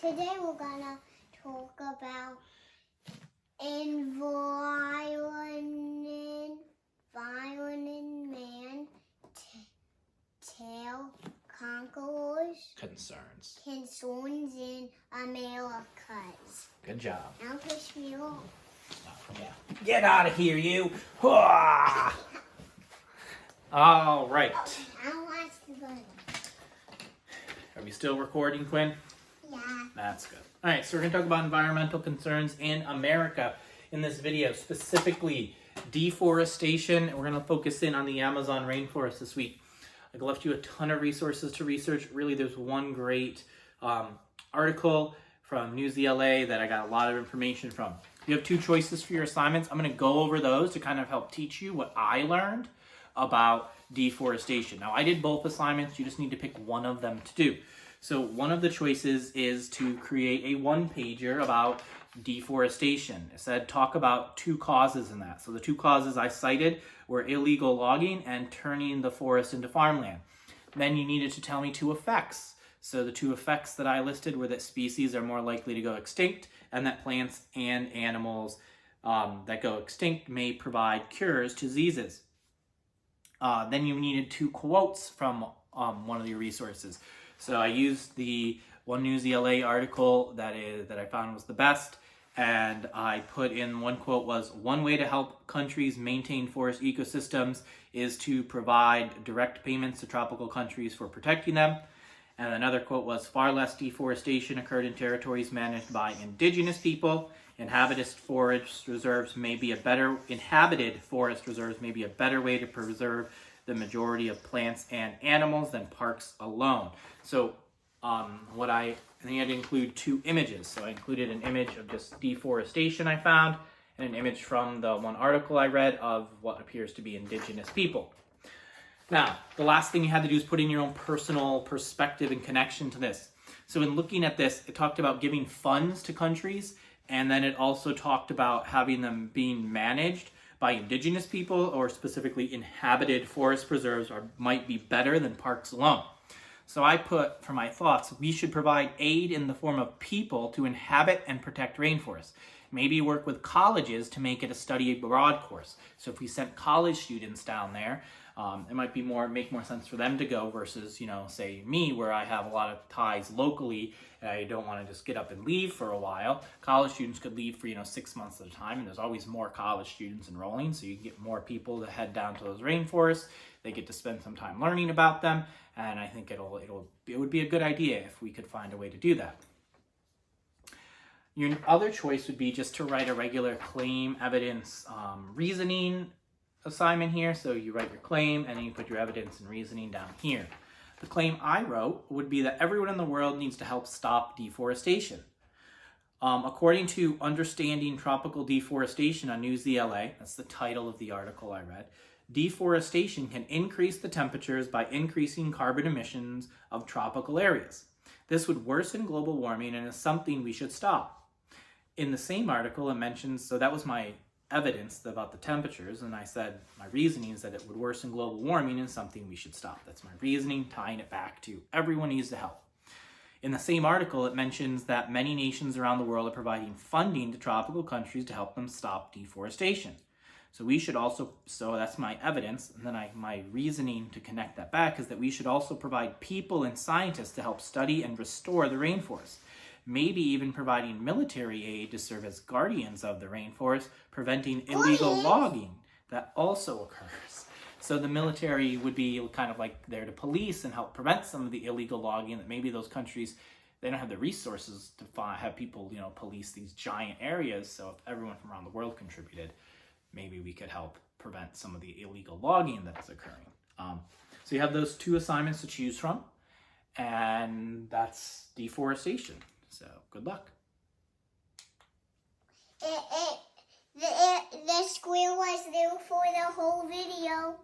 Today we're gonna talk about environment, man, tail, conquerors, Concerns. in Americas. Good job. Now push me off. Oh, yeah. Get out of here, you. All right. I'll watch the button. Are we still recording, Quinn? Yeah. That's good. All right, so we're going to talk about environmental concerns in America in this video, specifically deforestation. We're going to focus in on the Amazon rainforest this week. I left you a ton of resources to research. Really, there's one great article from NewsLA that I got a lot of information from. You have two choices for your assignments. I'm going to go over those to kind of help teach you what I learned about deforestation. Now, I did both assignments. You just need to pick one of them to do. So one of the choices is to create a one-pager about deforestation. It said talk about two causes in that. So the two causes I cited were illegal logging and turning the forest into farmland. Then you needed to tell me two effects. So the two effects that I listed were that species are more likely to go extinct and that plants and animals that go extinct may provide cures to diseases. Then you needed two quotes from one of your resources. So I used the one NewsLA article that I found was the best, and I put in one quote was, "One way to help countries maintain forest ecosystems is to provide direct payments to tropical countries for protecting them." And another quote was, "Far less deforestation occurred in territories managed by indigenous people. Inhabited forest reserves may be a better way to preserve the majority of plants and animals than parks alone." So I had to include two images. So I included an image of just deforestation I found and an image from the one article I read of what appears to be indigenous people. Now, the last thing you had to do is put in your own personal perspective and connection to this. So in looking at this, it talked about giving funds to countries, and then it also talked about having them being managed by indigenous people, or specifically inhabited forest preserves might be better than parks alone. So I put, for my thoughts, we should provide aid in the form of people to inhabit and protect rainforests. Maybe work with colleges to make it a study abroad course. So if we sent college students down there, it might be make more sense for them to go versus, say me, where I have a lot of ties locally and I don't want to just get up and leave for a while. College students could leave for, 6 months at a time, and there's always more college students enrolling, so you can get more people to head down to those rainforests. They get to spend some time learning about them, and I think it would be a good idea if we could find a way to do that. Your other choice would be just to write a regular claim, evidence, reasoning assignment here. So you write your claim and then you put your evidence and reasoning down here. The claim I wrote would be that everyone in the world needs to help stop deforestation. According to Understanding Tropical Deforestation on NewsLA, that's the title of the article I read, deforestation can increase the temperatures by increasing carbon emissions of tropical areas. This would worsen global warming and is something we should stop. In the same article, it mentions, so that was my evidence about the temperatures, and I said my reasoning is that it would worsen global warming and something we should stop. That's my reasoning, tying it back to everyone needs to help. In the same article, it mentions that many nations around the world are providing funding to tropical countries to help them stop deforestation. So we should also, so that's my evidence, and then my reasoning to connect that back is that we should also provide people and scientists to help study and restore the rainforest. Maybe even providing military aid to serve as guardians of the rainforest, preventing illegal logging that also occurs. So the military would be kind of like there to police and help prevent some of the illegal logging that maybe those countries, they don't have the resources to have people, police these giant areas. So if everyone from around the world contributed, maybe we could help prevent some of the illegal logging that's occurring. So you have those two assignments to choose from, and that's deforestation. So good luck. The square was there for the whole video.